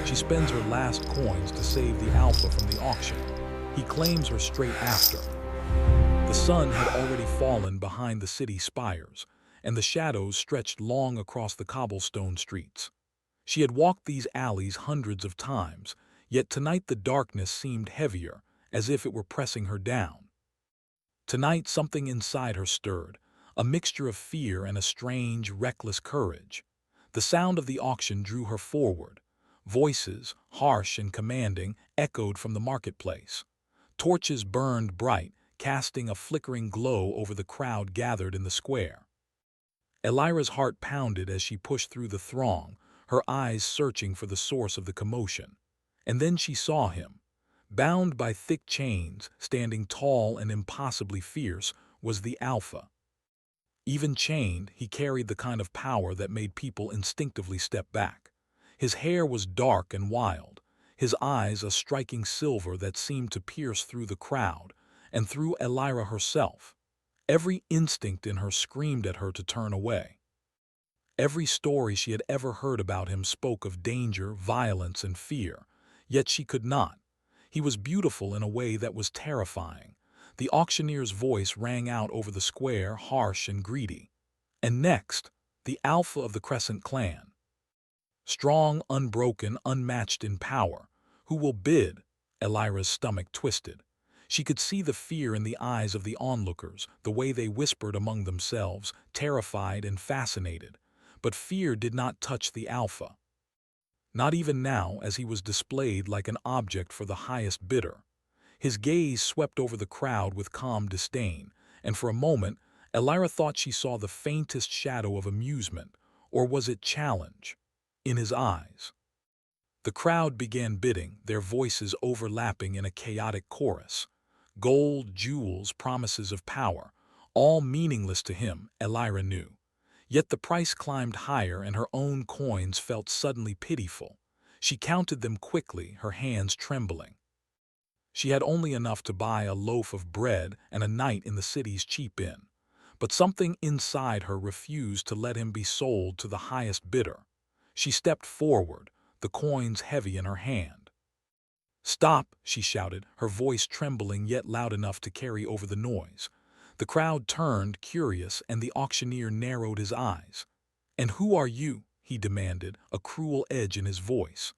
She spends her last coins to save the alpha from the auction. He claims her straight after. The sun had already fallen behind the city spires, and the shadows stretched long across the cobblestone streets. She had walked these alleys hundreds of times, yet tonight the darkness seemed heavier, as if it were pressing her down. Tonight something inside her stirred, a mixture of fear and a strange, reckless courage. The sound of the auction drew her forward. Voices, harsh and commanding, echoed from the marketplace. Torches burned bright, casting a flickering glow over the crowd gathered in the square. Elira's heart pounded as she pushed through the throng, her eyes searching for the source of the commotion. And then she saw him. Bound by thick chains, standing tall and impossibly fierce, was the Alpha. Even chained, he carried the kind of power that made people instinctively step back. His hair was dark and wild, his eyes a striking silver that seemed to pierce through the crowd and through Elira herself. Every instinct in her screamed at her to turn away. Every story she had ever heard about him spoke of danger, violence, and fear, yet she could not. He was beautiful in a way that was terrifying. The auctioneer's voice rang out over the square, harsh and greedy. And next, the Alpha of the Crescent clan. Strong, unbroken, unmatched in power. Who will bid? Elira's stomach twisted. She could see the fear in the eyes of the onlookers, the way they whispered among themselves, terrified and fascinated. But fear did not touch the Alpha. Not even now, as he was displayed like an object for the highest bidder. His gaze swept over the crowd with calm disdain, and for a moment, Elira thought she saw the faintest shadow of amusement, or was it challenge, in his eyes. The crowd began bidding, their voices overlapping in a chaotic chorus. Gold, jewels, promises of power, all meaningless to him, Elira knew. Yet the price climbed higher and her own coins felt suddenly pitiful. She counted them quickly, her hands trembling. She had only enough to buy a loaf of bread and a night in the city's cheap inn. But something inside her refused to let him be sold to the highest bidder. She stepped forward, the coins heavy in her hand. "Stop!" she shouted, her voice trembling yet loud enough to carry over the noise. The crowd turned, curious, and the auctioneer narrowed his eyes. "And who are you?" he demanded, a cruel edge in his voice.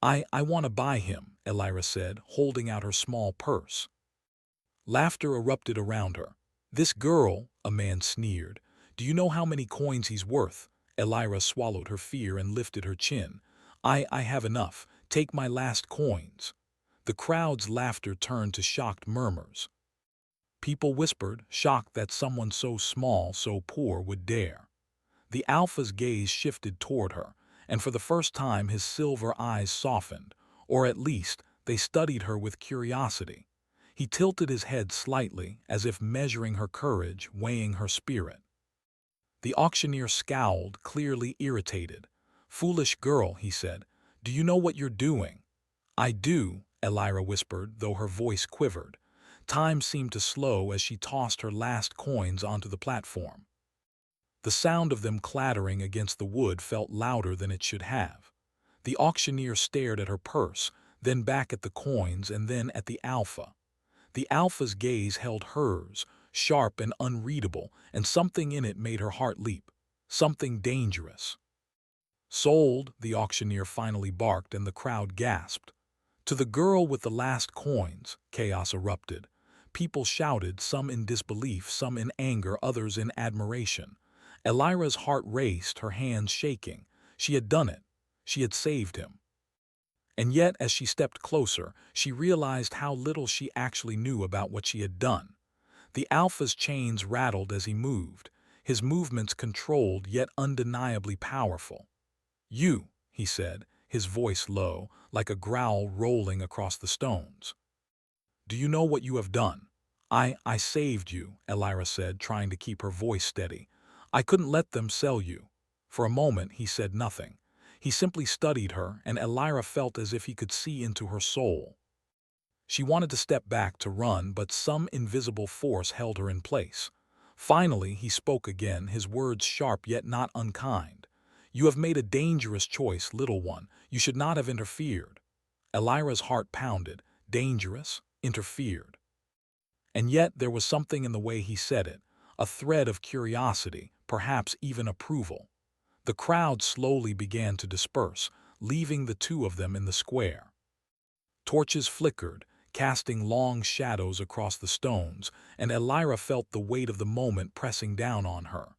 I want to buy him," Elira said, holding out her small purse. Laughter erupted around her. "This girl," a man sneered. "Do you know how many coins he's worth?" Elira swallowed her fear and lifted her chin. I have enough. Take my last coins." The crowd's laughter turned to shocked murmurs. People whispered, shocked that someone so small, so poor, would dare. The Alpha's gaze shifted toward her, and for the first time his silver eyes softened, or at least they studied her with curiosity. He tilted his head slightly, as if measuring her courage, weighing her spirit. The auctioneer scowled, clearly irritated. "Foolish girl," he said, "do you know what you're doing?" "I do," Elira whispered, though her voice quivered. Time seemed to slow as she tossed her last coins onto the platform. The sound of them clattering against the wood felt louder than it should have. The auctioneer stared at her purse, then back at the coins and then at the Alpha. The Alpha's gaze held hers, sharp and unreadable, and something in it made her heart leap. Something dangerous. "Sold," the auctioneer finally barked, and the crowd gasped. "To the girl with the last coins," chaos erupted. People shouted, some in disbelief, some in anger, others in admiration. Elira's heart raced, her hands shaking. She had done it. She had saved him. And yet, as she stepped closer, she realized how little she actually knew about what she had done. The Alpha's chains rattled as he moved, his movements controlled yet undeniably powerful. "You," he said, his voice low, like a growl rolling across the stones. "Do you know what you have done?" I saved you," Elira said, trying to keep her voice steady. "I couldn't let them sell you." For a moment he said nothing. He simply studied her, and Elira felt as if he could see into her soul. She wanted to step back, to run, but some invisible force held her in place. Finally he spoke again, his words sharp yet not unkind. "You have made a dangerous choice, little one. You should not have interfered." Elira's heart pounded. Dangerous? Interfered? And yet there was something in the way he said it, a thread of curiosity, perhaps even approval. The crowd slowly began to disperse, leaving the two of them in the square. Torches flickered, casting long shadows across the stones, and Elira felt the weight of the moment pressing down on her.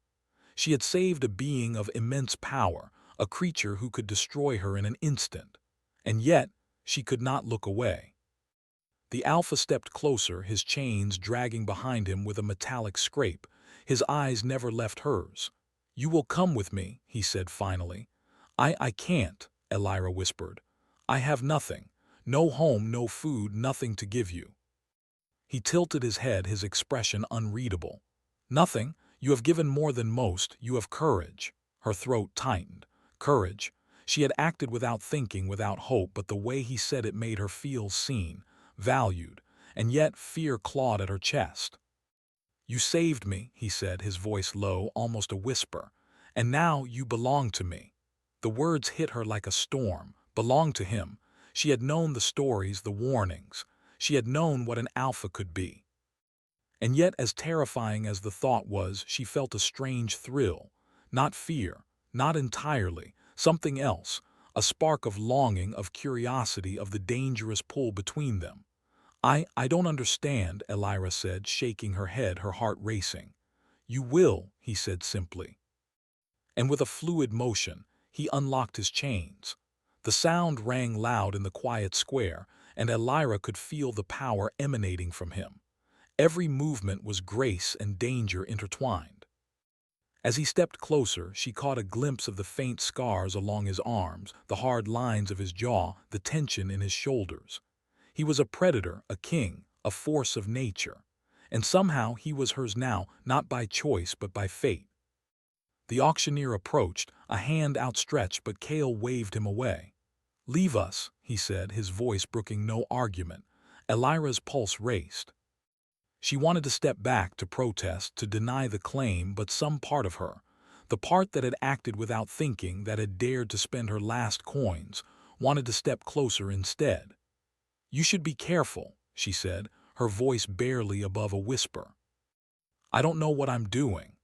She had saved a being of immense power, a creature who could destroy her in an instant. And yet, she could not look away. The Alpha stepped closer, his chains dragging behind him with a metallic scrape. His eyes never left hers. "You will come with me," he said finally. I can't," Elira whispered. "I have nothing. No home, no food, nothing to give you." He tilted his head, his expression unreadable. "Nothing? You have given more than most. You have courage." Her throat tightened. Courage. She had acted without thinking, without hope, but the way he said it made her feel seen, valued, and yet fear clawed at her chest. "You saved me," he said, his voice low, almost a whisper. "And now you belong to me." The words hit her like a storm. Belong to him. She had known the stories, the warnings. She had known what an alpha could be. And yet, as terrifying as the thought was, she felt a strange thrill. Not fear, not entirely, something else, a spark of longing, of curiosity, of the dangerous pull between them. I don't understand," Elira said, shaking her head, her heart racing. "You will," he said simply. And with a fluid motion, he unlocked his chains. The sound rang loud in the quiet square, and Elira could feel the power emanating from him. Every movement was grace and danger intertwined. As he stepped closer, she caught a glimpse of the faint scars along his arms, the hard lines of his jaw, the tension in his shoulders. He was a predator, a king, a force of nature. And somehow he was hers now, not by choice but by fate. The auctioneer approached, a hand outstretched, but Cale waved him away. "Leave us," he said, his voice brooking no argument. Elira's pulse raced. She wanted to step back, to protest, to deny the claim, but some part of her, the part that had acted without thinking, that had dared to spend her last coins, wanted to step closer instead. "You should be careful," she said, her voice barely above a whisper. "I don't know what I'm doing."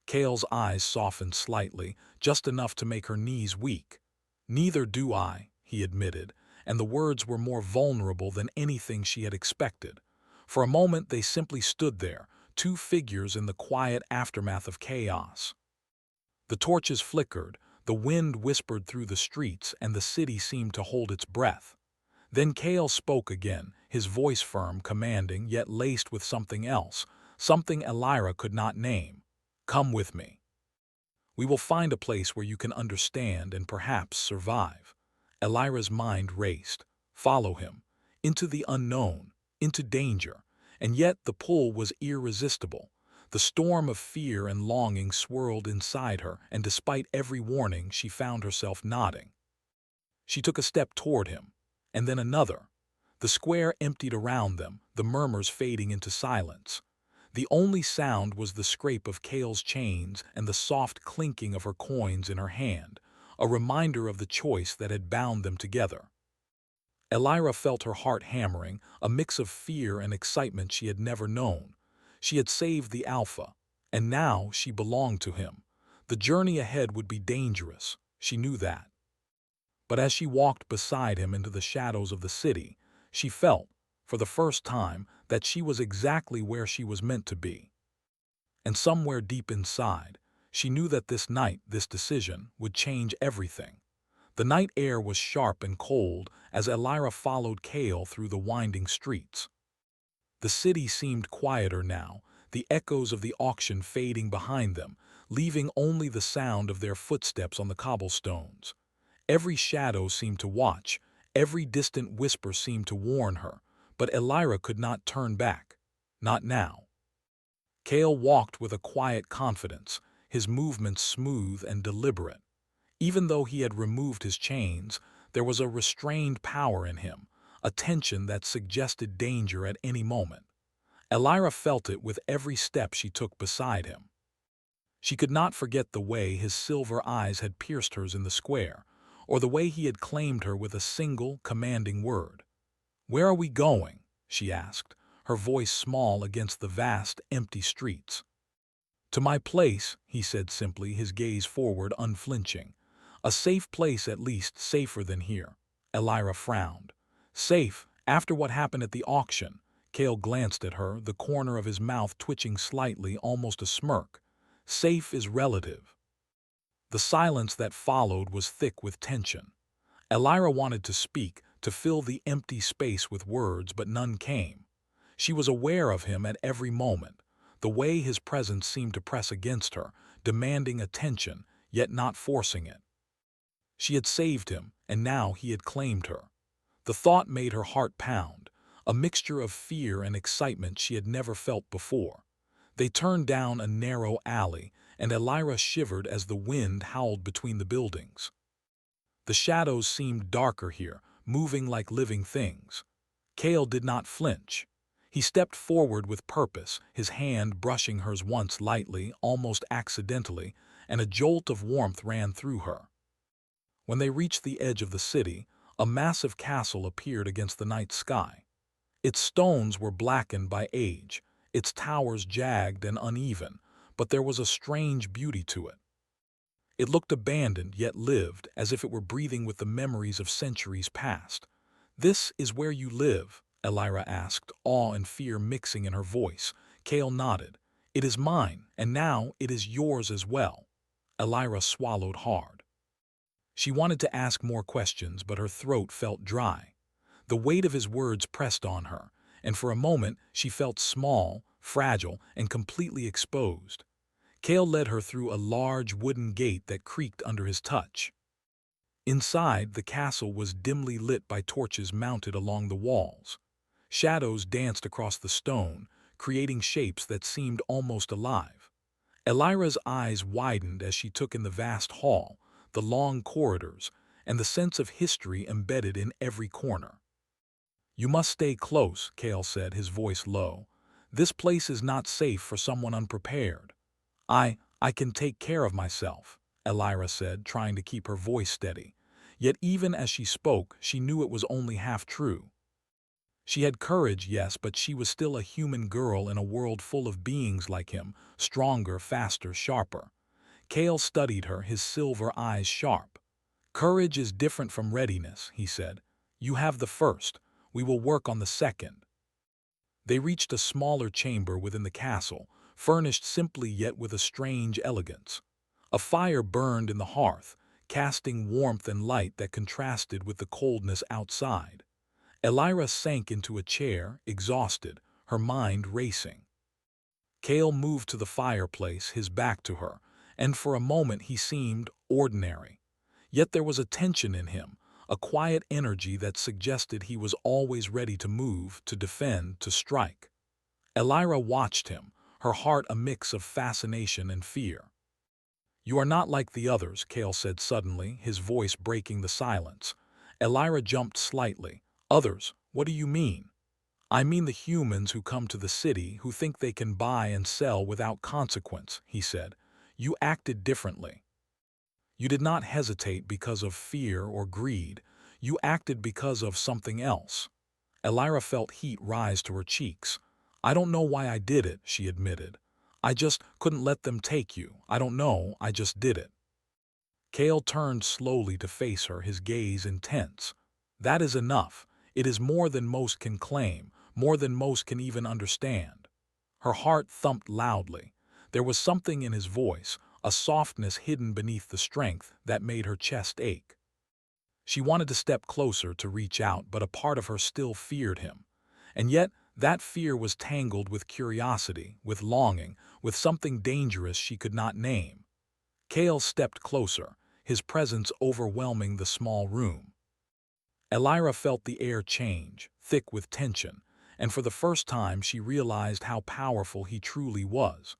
Cale's eyes softened slightly, just enough to make her knees weak. "Neither do I," he admitted, and the words were more vulnerable than anything she had expected. For a moment they simply stood there, two figures in the quiet aftermath of chaos. The torches flickered, the wind whispered through the streets, and the city seemed to hold its breath. Then Cale spoke again, his voice firm, commanding, yet laced with something else, something Elira could not name. "Come with me. We will find a place where you can understand and perhaps survive." Elira's mind raced. Follow him. Into the unknown. Into danger. And yet the pull was irresistible. The storm of fear and longing swirled inside her, and despite every warning, she found herself nodding. She took a step toward him, and then another. The square emptied around them, the murmurs fading into silence. The only sound was the scrape of Cale's chains and the soft clinking of her coins in her hand, a reminder of the choice that had bound them together. Elira felt her heart hammering, a mix of fear and excitement she had never known. She had saved the Alpha, and now she belonged to him. The journey ahead would be dangerous, she knew that. But as she walked beside him into the shadows of the city, she felt, for the first time, that she was exactly where she was meant to be. And somewhere deep inside, she knew that this night, this decision, would change everything. The night air was sharp and cold as Elira followed Cale through the winding streets. The city seemed quieter now, the echoes of the auction fading behind them, leaving only the sound of their footsteps on the cobblestones. Every shadow seemed to watch, every distant whisper seemed to warn her, but Elira could not turn back. Not now. Cale walked with a quiet confidence, his movements smooth and deliberate. Even though he had removed his chains, there was a restrained power in him, a tension that suggested danger at any moment. Elira felt it with every step she took beside him. She could not forget the way his silver eyes had pierced hers in the square, or the way he had claimed her with a single, commanding word. "Where are we going?" she asked, her voice small against the vast, empty streets. "To my place," he said simply, his gaze forward, unflinching. "A safe place, at least safer than here." Elira frowned. "Safe, after what happened at the auction." Cale glanced at her, the corner of his mouth twitching slightly, almost a smirk. "Safe is relative." The silence that followed was thick with tension. Elira wanted to speak, to fill the empty space with words, but none came. She was aware of him at every moment, the way his presence seemed to press against her, demanding attention, yet not forcing it. She had saved him, and now he had claimed her. The thought made her heart pound, a mixture of fear and excitement she had never felt before. They turned down a narrow alley, and Elira shivered as the wind howled between the buildings. The shadows seemed darker here, moving like living things. Cale did not flinch. He stepped forward with purpose, his hand brushing hers once lightly, almost accidentally, and a jolt of warmth ran through her. When they reached the edge of the city, a massive castle appeared against the night sky. Its stones were blackened by age, its towers jagged and uneven, but there was a strange beauty to it. It looked abandoned yet lived, as if it were breathing with the memories of centuries past. "This is where you live?" Elira asked, awe and fear mixing in her voice. Cale nodded. "It is mine, and now it is yours as well." Elira swallowed hard. She wanted to ask more questions, but her throat felt dry. The weight of his words pressed on her, and for a moment she felt small, fragile, and completely exposed. Cale led her through a large wooden gate that creaked under his touch. Inside, the castle was dimly lit by torches mounted along the walls. Shadows danced across the stone, creating shapes that seemed almost alive. Elira's eyes widened as she took in the vast hall, the long corridors, and the sense of history embedded in every corner. "You must stay close," Cale said, his voice low. "This place is not safe for someone unprepared." I can take care of myself," Elira said, trying to keep her voice steady. Yet even as she spoke, she knew it was only half true. She had courage, yes, but she was still a human girl in a world full of beings like him, stronger, faster, sharper. Cale studied her, his silver eyes sharp. "Courage is different from readiness," he said. "You have the first. We will work on the second." They reached a smaller chamber within the castle, furnished simply yet with a strange elegance. A fire burned in the hearth, casting warmth and light that contrasted with the coldness outside. Elira sank into a chair, exhausted, her mind racing. Cale moved to the fireplace, his back to her, and for a moment he seemed ordinary. Yet there was a tension in him, a quiet energy that suggested he was always ready to move, to defend, to strike. Elira watched him, her heart a mix of fascination and fear. "You are not like the others," Cale said suddenly, his voice breaking the silence. Elira jumped slightly. "Others? What do you mean?" "I mean the humans who come to the city, who think they can buy and sell without consequence," he said. "You acted differently. You did not hesitate because of fear or greed. You acted because of something else." Elira felt heat rise to her cheeks. "I don't know why I did it," she admitted. "I just couldn't let them take you. I don't know, I just did it." Cale turned slowly to face her, his gaze intense. "That is enough. It is more than most can claim, more than most can even understand." Her heart thumped loudly. There was something in his voice, a softness hidden beneath the strength, that made her chest ache. She wanted to step closer, to reach out, but a part of her still feared him. And yet, that fear was tangled with curiosity, with longing, with something dangerous she could not name. Cale stepped closer, his presence overwhelming the small room. Elira felt the air change, thick with tension, and for the first time she realized how powerful he truly was.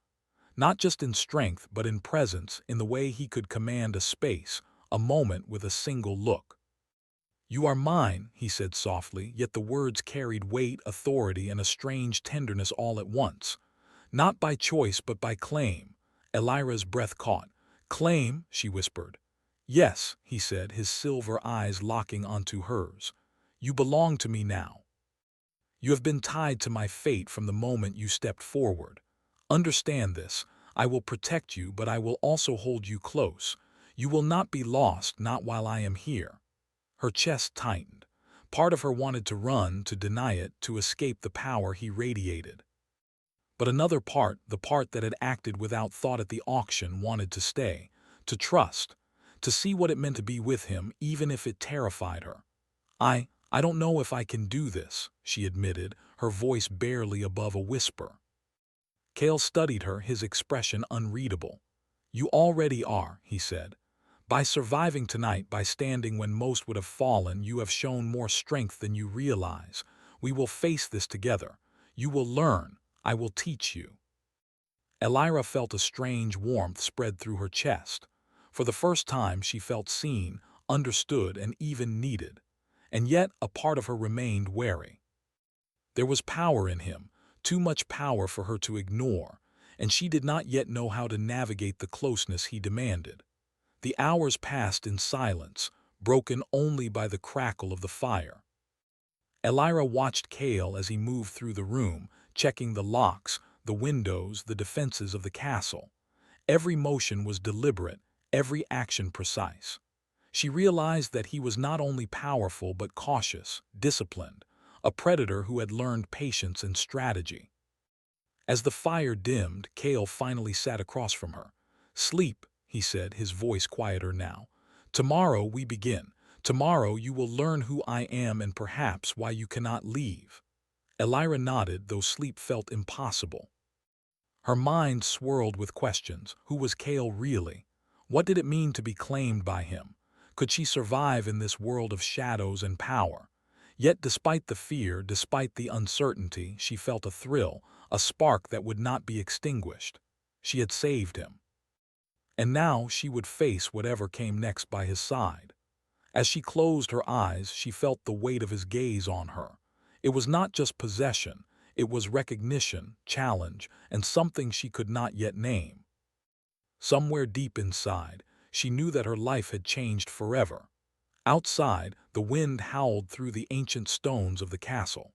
Not just in strength, but in presence, in the way he could command a space, a moment with a single look. "You are mine," he said softly, yet the words carried weight, authority, and a strange tenderness all at once. "Not by choice, but by claim." Elira's breath caught. "Claim," she whispered. "Yes," he said, his silver eyes locking onto hers. "You belong to me now. You have been tied to my fate from the moment you stepped forward. Understand this. I will protect you, but I will also hold you close. You will not be lost, not while I am here." Her chest tightened. Part of her wanted to run, to deny it, to escape the power he radiated. But another part, the part that had acted without thought at the auction, wanted to stay, to trust, to see what it meant to be with him, even if it terrified her. I don't know if I can do this," she admitted, her voice barely above a whisper. Cale studied her, his expression unreadable. "You already are," he said. "By surviving tonight, by standing when most would have fallen, you have shown more strength than you realize. We will face this together. You will learn. I will teach you." Elira felt a strange warmth spread through her chest. For the first time she felt seen, understood, and even needed. And yet a part of her remained wary. There was power in him, too much power for her to ignore, and she did not yet know how to navigate the closeness he demanded. The hours passed in silence, broken only by the crackle of the fire. Elira watched Cale as he moved through the room, checking the locks, the windows, the defenses of the castle. Every motion was deliberate, every action precise. She realized that he was not only powerful but cautious, disciplined, a predator who had learned patience and strategy. As the fire dimmed, Cale finally sat across from her. "Sleep," he said, his voice quieter now. "Tomorrow we begin. Tomorrow you will learn who I am and perhaps why you cannot leave." Elira nodded, though sleep felt impossible. Her mind swirled with questions. Who was Cale really? What did it mean to be claimed by him? Could she survive in this world of shadows and power? Yet despite the fear, despite the uncertainty, she felt a thrill, a spark that would not be extinguished. She had saved him. And now she would face whatever came next by his side. As she closed her eyes, she felt the weight of his gaze on her. It was not just possession, it was recognition, challenge, and something she could not yet name. Somewhere deep inside, she knew that her life had changed forever. Outside, the wind howled through the ancient stones of the castle.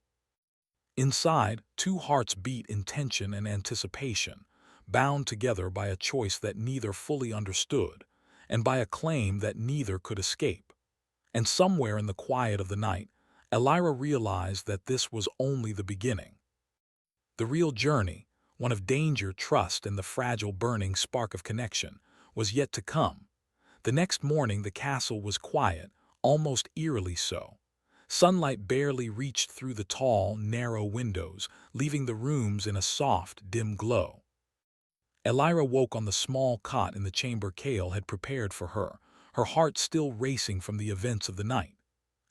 Inside, two hearts beat in tension and anticipation, bound together by a choice that neither fully understood, and by a claim that neither could escape. And somewhere in the quiet of the night, Elira realized that this was only the beginning. The real journey, one of danger, trust, and the fragile burning spark of connection, was yet to come. The next morning the castle was quiet, almost eerily so. Sunlight barely reached through the tall, narrow windows, leaving the rooms in a soft, dim glow. Elira woke on the small cot in the chamber Cale had prepared for her heart still racing from the events of the night.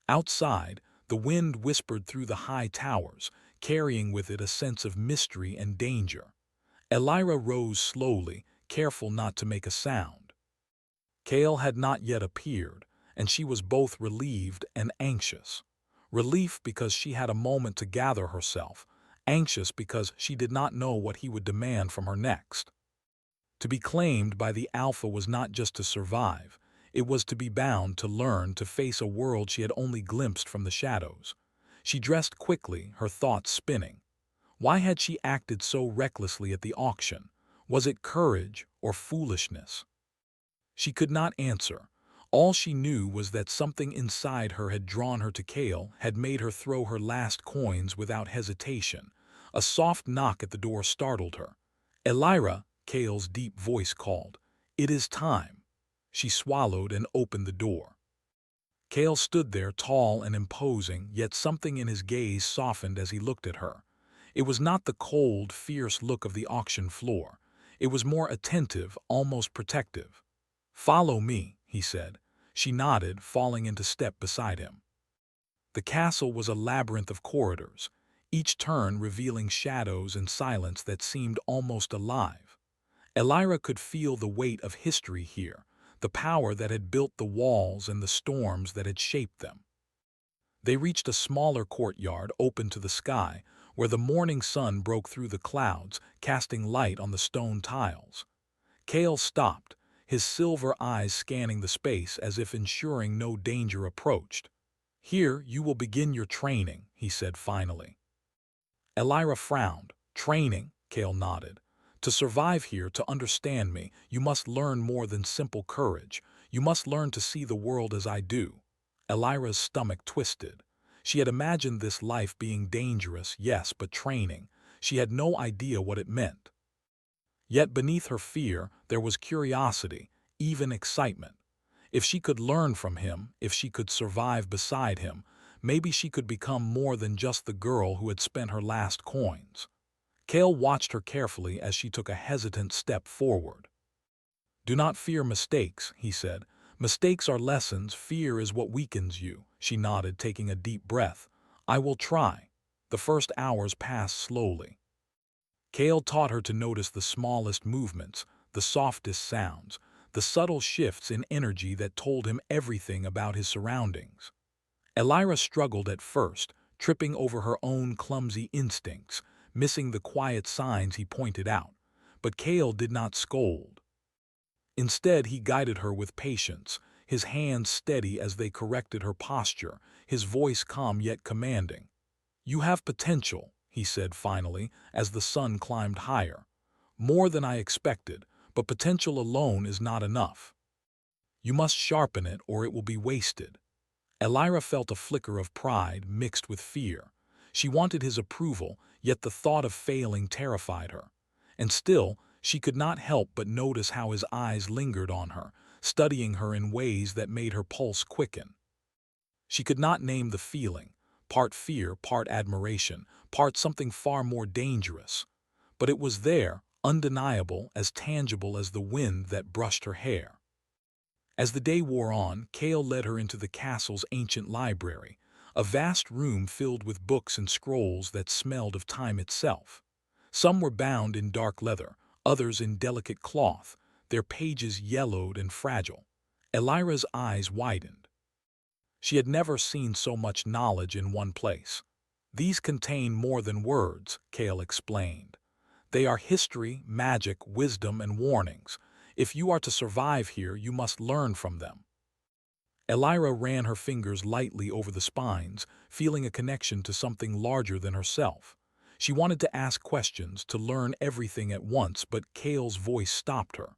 Outside, the wind whispered through the high towers, carrying with it a sense of mystery and danger. Elira rose slowly, careful not to make a sound. Cale had not yet appeared, and she was both relieved and anxious. Relief because she had a moment to gather herself, anxious because she did not know what he would demand from her next. To be claimed by the Alpha was not just to survive, it was to be bound, to learn, to face a world she had only glimpsed from the shadows. She dressed quickly, her thoughts spinning. Why had she acted so recklessly at the auction? Was it courage or foolishness? She could not answer. All she knew was that something inside her had drawn her to Cale, had made her throw her last coins without hesitation. A soft knock at the door startled her. "Elira," Cale's deep voice called. "It is time." She swallowed and opened the door. Cale stood there, tall and imposing, yet something in his gaze softened as he looked at her. It was not the cold, fierce look of the auction floor. It was more attentive, almost protective. "Follow me," he said. She nodded, falling into step beside him. The castle was a labyrinth of corridors, each turn revealing shadows and silence that seemed almost alive. Elira could feel the weight of history here, the power that had built the walls and the storms that had shaped them. They reached a smaller courtyard open to the sky, where the morning sun broke through the clouds, casting light on the stone tiles. Kale stopped, his silver eyes scanning the space as if ensuring no danger approached. "Here you will begin your training," he said finally. Elira frowned. "Training," Kale nodded. "To survive here, to understand me, you must learn more than simple courage. You must learn to see the world as I do." Elira's stomach twisted. She had imagined this life being dangerous, yes, but training. She had no idea what it meant. Yet beneath her fear, there was curiosity, even excitement. If she could learn from him, if she could survive beside him, maybe she could become more than just the girl who had spent her last coins. Kale watched her carefully as she took a hesitant step forward. "Do not fear mistakes," he said. "Mistakes are lessons, fear is what weakens you." She nodded, taking a deep breath. "I will try." The first hours passed slowly. Kale taught her to notice the smallest movements, the softest sounds, the subtle shifts in energy that told him everything about his surroundings. Elira struggled at first, tripping over her own clumsy instincts, missing the quiet signs he pointed out. But Kale did not scold. Instead, he guided her with patience, his hands steady as they corrected her posture, his voice calm yet commanding. "You have potential," he said finally, as the sun climbed higher. "More than I expected, but potential alone is not enough. You must sharpen it or it will be wasted." Elira felt a flicker of pride mixed with fear. She wanted his approval, yet the thought of failing terrified her. And still, she could not help but notice how his eyes lingered on her, studying her in ways that made her pulse quicken. She could not name the feeling, part fear, part admiration, part something far more dangerous. But it was there, undeniable, as tangible as the wind that brushed her hair. As the day wore on, Kale led her into the castle's ancient library, a vast room filled with books and scrolls that smelled of time itself. Some were bound in dark leather, others in delicate cloth, their pages yellowed and fragile. Elira's eyes widened. She had never seen so much knowledge in one place. "These contain more than words," Kale explained. "They are history, magic, wisdom, and warnings. If you are to survive here, you must learn from them." Elira ran her fingers lightly over the spines, feeling a connection to something larger than herself. She wanted to ask questions, to learn everything at once, but Kale's voice stopped her.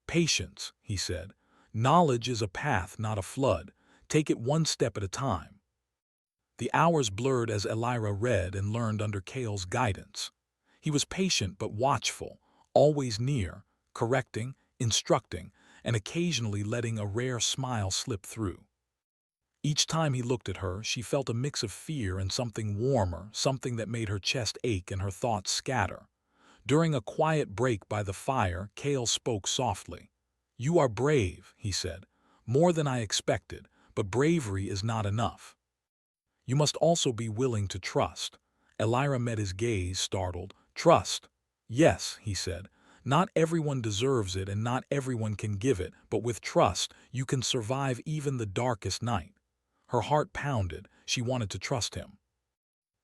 "Patience," he said. "Knowledge is a path, not a flood. Take it one step at a time." The hours blurred as Elira read and learned under Kale's guidance. He was patient but watchful, always near, correcting, instructing, and occasionally letting a rare smile slip through. Each time he looked at her, she felt a mix of fear and something warmer, something that made her chest ache and her thoughts scatter. During a quiet break by the fire, Kale spoke softly. "You are brave," he said. "More than I expected, but bravery is not enough. You must also be willing to trust." Elira met his gaze, startled. "Trust?" "Yes," he said. "Not everyone deserves it and not everyone can give it, but with trust, you can survive even the darkest night." Her heart pounded. She wanted to trust him.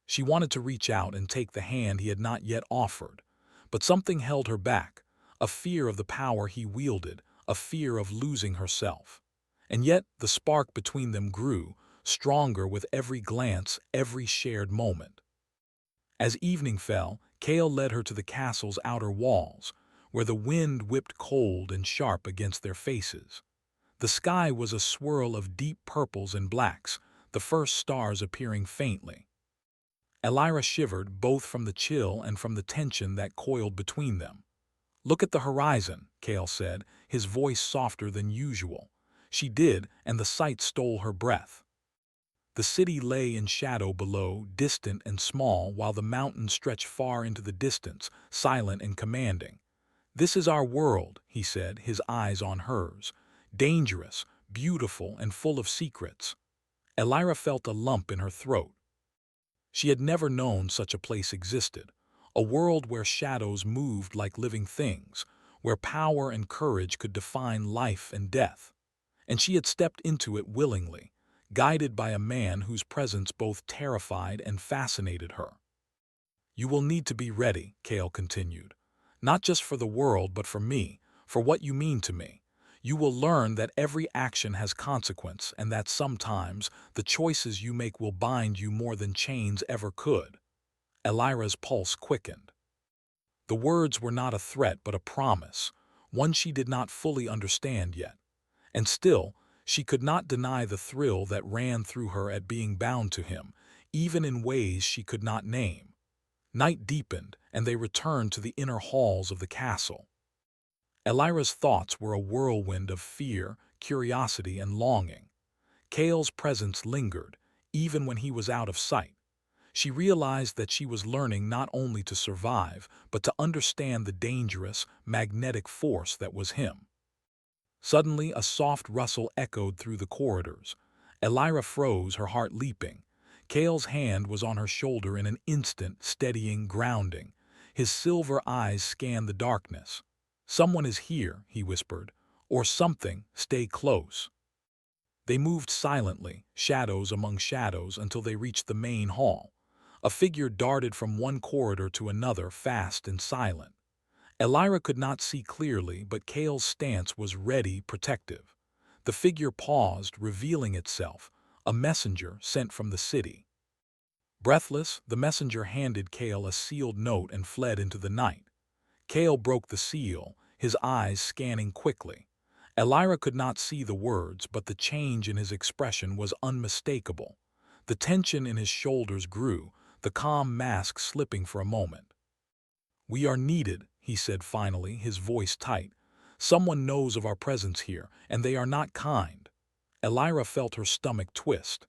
She wanted to reach out and take the hand he had not yet offered. But something held her back, a fear of the power he wielded, a fear of losing herself. And yet the spark between them grew, stronger with every glance, every shared moment. As evening fell, Kale led her to the castle's outer walls, where the wind whipped cold and sharp against their faces. The sky was a swirl of deep purples and blacks, the first stars appearing faintly. Elira shivered both from the chill and from the tension that coiled between them. "Look at the horizon," Kale said, his voice softer than usual. She did, and the sight stole her breath. The city lay in shadow below, distant and small, while the mountains stretched far into the distance, silent and commanding. "This is our world," he said, his eyes on hers. "Dangerous, beautiful, and full of secrets." Elira felt a lump in her throat. She had never known such a place existed, a world where shadows moved like living things, where power and courage could define life and death. And she had stepped into it willingly, guided by a man whose presence both terrified and fascinated her. "You will need to be ready," Kale continued. "Not just for the world, but for me, for what you mean to me. You will learn that every action has consequence and that sometimes the choices you make will bind you more than chains ever could." Elira's pulse quickened. The words were not a threat but a promise, one she did not fully understand yet. And still, she could not deny the thrill that ran through her at being bound to him, even in ways she could not name. Night deepened, and they returned to the inner halls of the castle. Elira's thoughts were a whirlwind of fear, curiosity, and longing. Cale's presence lingered, even when he was out of sight. She realized that she was learning not only to survive, but to understand the dangerous, magnetic force that was him. Suddenly, a soft rustle echoed through the corridors. Elira froze, her heart leaping. Cale's hand was on her shoulder in an instant, steadying, grounding. His silver eyes scanned the darkness. "Someone is here," he whispered. "Or something. Stay close." They moved silently, shadows among shadows, until they reached the main hall. A figure darted from one corridor to another, fast and silent. Elira could not see clearly, but Cale's stance was ready, protective. The figure paused, revealing itself, a messenger sent from the city. Breathless, the messenger handed Cale a sealed note and fled into the night. Cale broke the seal, his eyes scanning quickly. Elira could not see the words, but the change in his expression was unmistakable. The tension in his shoulders grew, the calm mask slipping for a moment. "We are needed," he said finally, his voice tight. "Someone knows of our presence here, and they are not kind." Elira felt her stomach twist.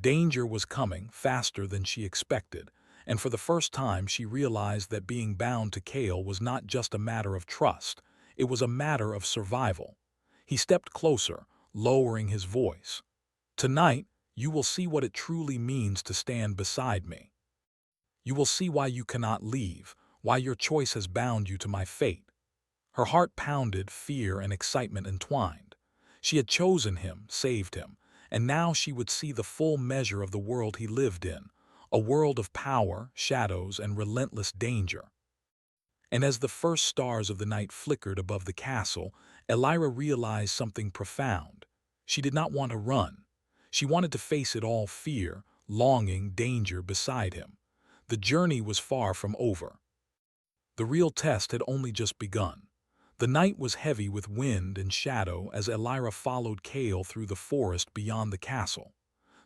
Danger was coming, faster than she expected, and for the first time she realized that being bound to Cale was not just a matter of trust, it was a matter of survival. He stepped closer, lowering his voice. "Tonight, you will see what it truly means to stand beside me. You will see why you cannot leave, why your choice has bound you to my fate." Her heart pounded, fear and excitement entwined. She had chosen him, saved him, and now she would see the full measure of the world he lived in, a world of power, shadows, and relentless danger. And as the first stars of the night flickered above the castle, Elira realized something profound. She did not want to run. She wanted to face it all, fear, longing, danger beside him. The journey was far from over. The real test had only just begun. The night was heavy with wind and shadow as Elira followed Cale through the forest beyond the castle.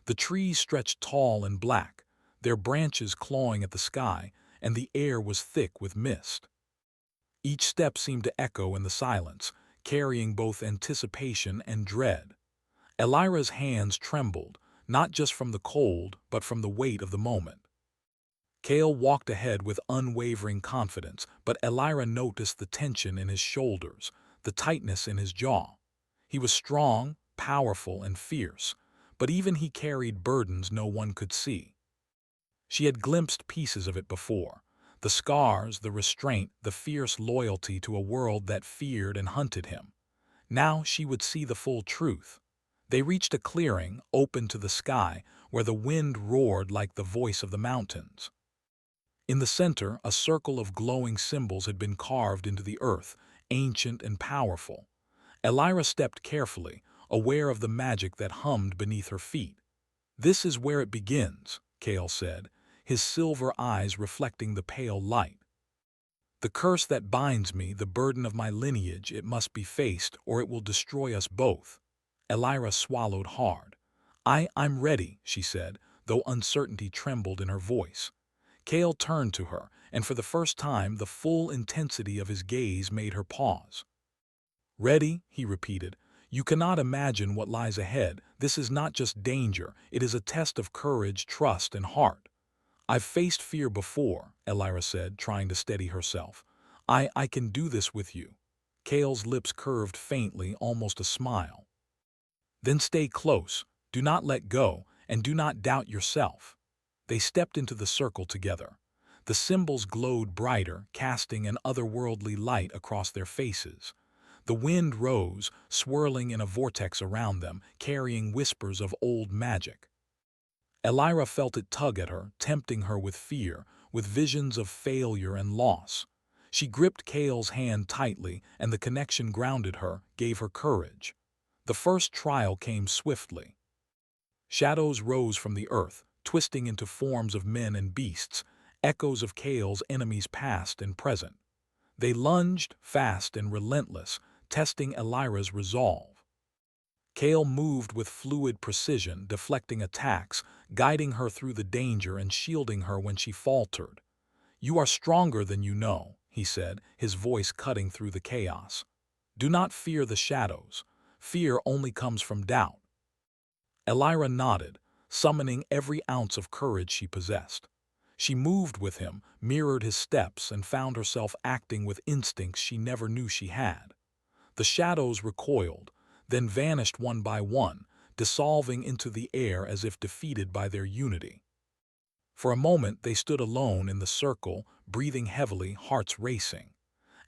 The trees stretched tall and black, their branches clawing at the sky, and the air was thick with mist. Each step seemed to echo in the silence, carrying both anticipation and dread. Elira's hands trembled, not just from the cold, but from the weight of the moment. Cale walked ahead with unwavering confidence, but Elira noticed the tension in his shoulders, the tightness in his jaw. He was strong, powerful, and fierce, but even he carried burdens no one could see. She had glimpsed pieces of it before, the scars, the restraint, the fierce loyalty to a world that feared and hunted him. Now she would see the full truth. They reached a clearing, open to the sky, where the wind roared like the voice of the mountains. In the center, a circle of glowing symbols had been carved into the earth, ancient and powerful. Elira stepped carefully, aware of the magic that hummed beneath her feet. "This is where it begins," Cale said, his silver eyes reflecting the pale light. "The curse that binds me, the burden of my lineage, it must be faced, or it will destroy us both." Elira swallowed hard. I'm ready," she said, though uncertainty trembled in her voice. Cale turned to her, and for the first time the full intensity of his gaze made her pause. "Ready?" he repeated. "You cannot imagine what lies ahead. This is not just danger, it is a test of courage, trust, and heart." "I've faced fear before," Elira said, trying to steady herself. I can do this with you." Cale's lips curved faintly, almost a smile. "Then stay close, do not let go, and do not doubt yourself." They stepped into the circle together. The symbols glowed brighter, casting an otherworldly light across their faces. The wind rose, swirling in a vortex around them, carrying whispers of old magic. Elira felt it tug at her, tempting her with fear, with visions of failure and loss. She gripped Kale's hand tightly, and the connection grounded her, gave her courage. The first trial came swiftly. Shadows rose from the earth, twisting into forms of men and beasts, echoes of Kale's enemies past and present. They lunged, fast and relentless, testing Elira's resolve. Kale moved with fluid precision, deflecting attacks, guiding her through the danger and shielding her when she faltered. "You are stronger than you know," he said, his voice cutting through the chaos. "Do not fear the shadows. Fear only comes from doubt." Elira nodded, summoning every ounce of courage she possessed. She moved with him, mirrored his steps, and found herself acting with instincts she never knew she had. The shadows recoiled, then vanished one by one, dissolving into the air as if defeated by their unity. For a moment they stood alone in the circle, breathing heavily, hearts racing.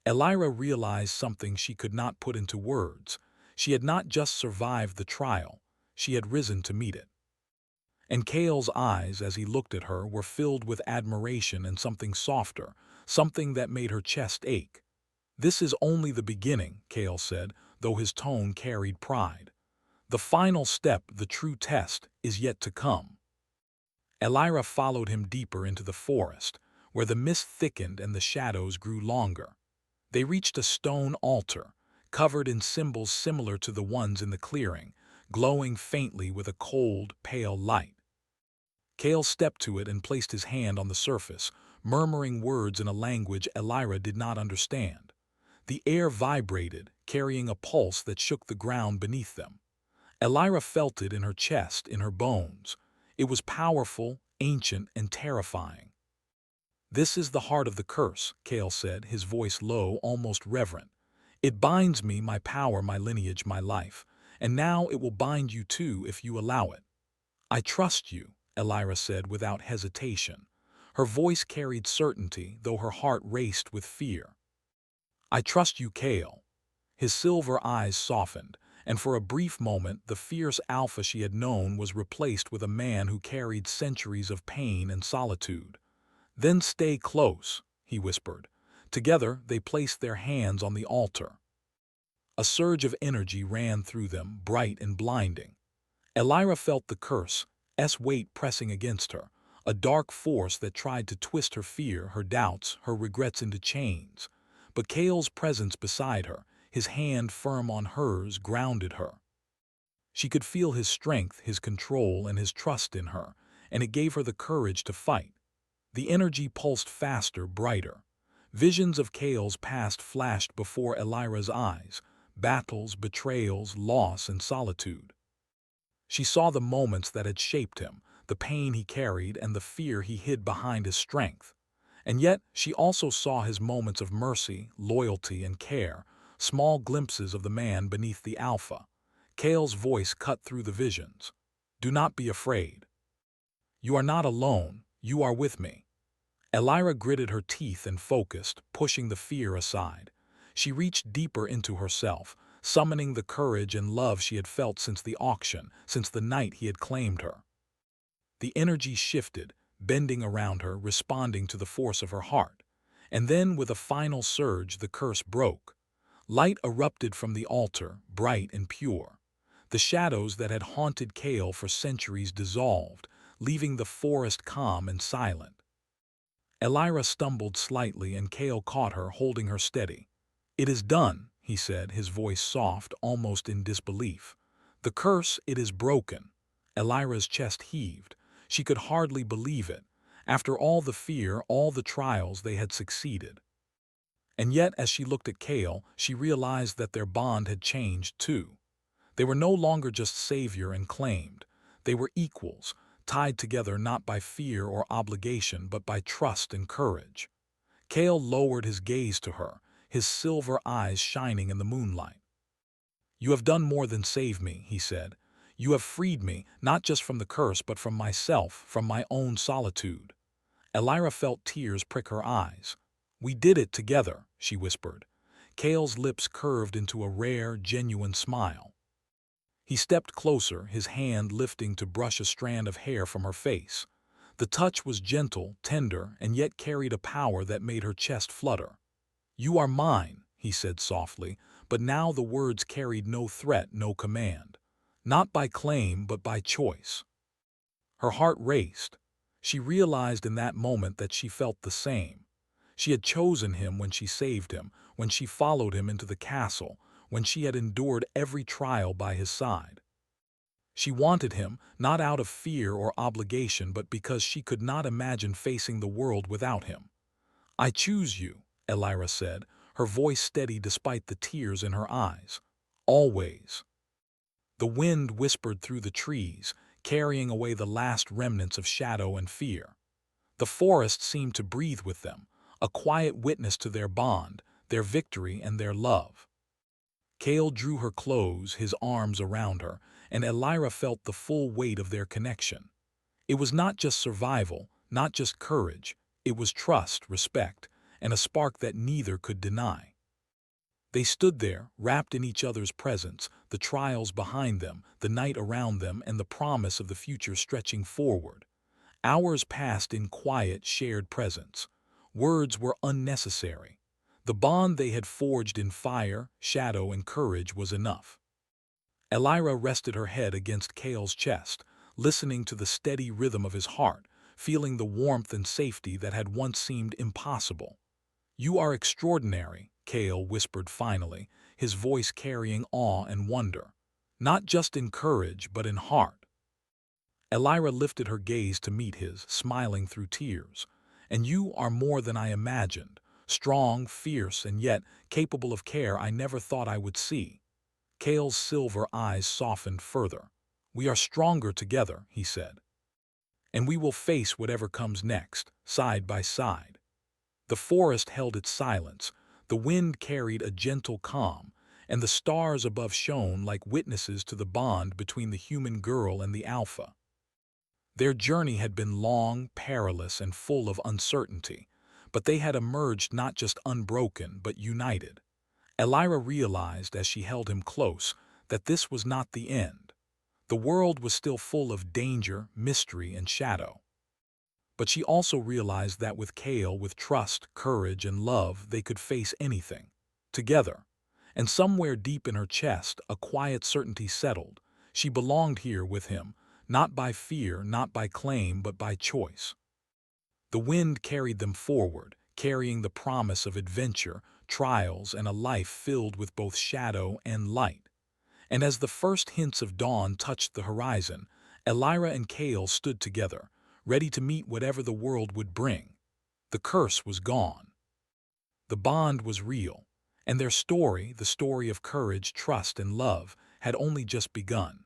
Elira realized something she could not put into words. She had not just survived the trial, she had risen to meet it. And Kale's eyes, as he looked at her, were filled with admiration and something softer, something that made her chest ache. "This is only the beginning," Kale said, though his tone carried pride. "The final step, the true test, is yet to come." Elira followed him deeper into the forest, where the mist thickened and the shadows grew longer. They reached a stone altar, covered in symbols similar to the ones in the clearing, glowing faintly with a cold, pale light. Kale stepped to it and placed his hand on the surface, murmuring words in a language Elira did not understand. The air vibrated, carrying a pulse that shook the ground beneath them. Elira felt it in her chest, in her bones. It was powerful, ancient, and terrifying. "This is the heart of the curse," Kale said, his voice low, almost reverent. "It binds me, my power, my lineage, my life. And now it will bind you too if you allow it." "I trust you," Elira said without hesitation. Her voice carried certainty, though her heart raced with fear. "I trust you, Kale." His silver eyes softened, and for a brief moment the fierce alpha she had known was replaced with a man who carried centuries of pain and solitude. "Then stay close," he whispered. Together they placed their hands on the altar. A surge of energy ran through them, bright and blinding. Elira felt the curse's weight pressing against her, a dark force that tried to twist her fear, her doubts, her regrets into chains. But Kale's presence beside her, his hand firm on hers, grounded her. She could feel his strength, his control, and his trust in her, and it gave her the courage to fight. The energy pulsed faster, brighter. Visions of Kale's past flashed before Elira's eyes, battles, betrayals, loss, and solitude. She saw the moments that had shaped him, the pain he carried, and the fear he hid behind his strength. And yet she also saw his moments of mercy, loyalty, and care, small glimpses of the man beneath the alpha. Kale's voice cut through the visions. "Do not be afraid. You are not alone, you are with me." Elira gritted her teeth and focused, pushing the fear aside. She reached deeper into herself, summoning the courage and love she had felt since the auction, since the night he had claimed her. The energy shifted, bending around her, responding to the force of her heart. And then, with a final surge, the curse broke. Light erupted from the altar, bright and pure. The shadows that had haunted Kale for centuries dissolved, leaving the forest calm and silent. Elira stumbled slightly and Kale caught her, holding her steady. "It is done," he said, his voice soft, almost in disbelief. "The curse, it is broken." Elira's chest heaved. She could hardly believe it. After all the fear, all the trials, they had succeeded. And yet, as she looked at Kale, she realized that their bond had changed too. They were no longer just savior and claimed. They were equals, tied together not by fear or obligation, but by trust and courage. Kale lowered his gaze to her, his silver eyes shining in the moonlight. "You have done more than save me," he said. "You have freed me, not just from the curse, but from myself, from my own solitude." Elira felt tears prick her eyes. "We did it together," she whispered. Kale's lips curved into a rare, genuine smile. He stepped closer, his hand lifting to brush a strand of hair from her face. The touch was gentle, tender, and yet carried a power that made her chest flutter. "You are mine," he said softly, but now the words carried no threat, no command. Not by claim, but by choice. Her heart raced. She realized in that moment that she felt the same. She had chosen him when she saved him, when she followed him into the castle, when she had endured every trial by his side. She wanted him, not out of fear or obligation, but because she could not imagine facing the world without him. "I choose you," Elira said, her voice steady despite the tears in her eyes. "Always." The wind whispered through the trees, carrying away the last remnants of shadow and fear. The forest seemed to breathe with them, a quiet witness to their bond, their victory, and their love. Cale drew her close, his arms around her, and Elira felt the full weight of their connection. It was not just survival, not just courage, it was trust, respect, and a spark that neither could deny. They stood there, wrapped in each other's presence, the trials behind them, the night around them, and the promise of the future stretching forward. Hours passed in quiet, shared presence. Words were unnecessary. The bond they had forged in fire, shadow, and courage was enough. Elira rested her head against Cale's chest, listening to the steady rhythm of his heart, feeling the warmth and safety that had once seemed impossible. "You are extraordinary," Cale whispered finally, his voice carrying awe and wonder. "Not just in courage, but in heart." Elira lifted her gaze to meet his, smiling through tears. "And you are more than I imagined, strong, fierce, and yet capable of care I never thought I would see." Cale's silver eyes softened further. "We are stronger together," he said. "And we will face whatever comes next, side by side." The forest held its silence, the wind carried a gentle calm, and the stars above shone like witnesses to the bond between the human girl and the alpha. Their journey had been long, perilous, and full of uncertainty, but they had emerged not just unbroken, but united. Elira realized as she held him close that this was not the end. The world was still full of danger, mystery, and shadow. But she also realized that with Cale, with trust, courage, and love, they could face anything. Together. And somewhere deep in her chest, a quiet certainty settled. She belonged here with him, not by fear, not by claim, but by choice. The wind carried them forward, carrying the promise of adventure, trials, and a life filled with both shadow and light. And as the first hints of dawn touched the horizon, Elira and Cale stood together, ready to meet whatever the world would bring. The curse was gone. The bond was real, and their story, the story of courage, trust, and love, had only just begun.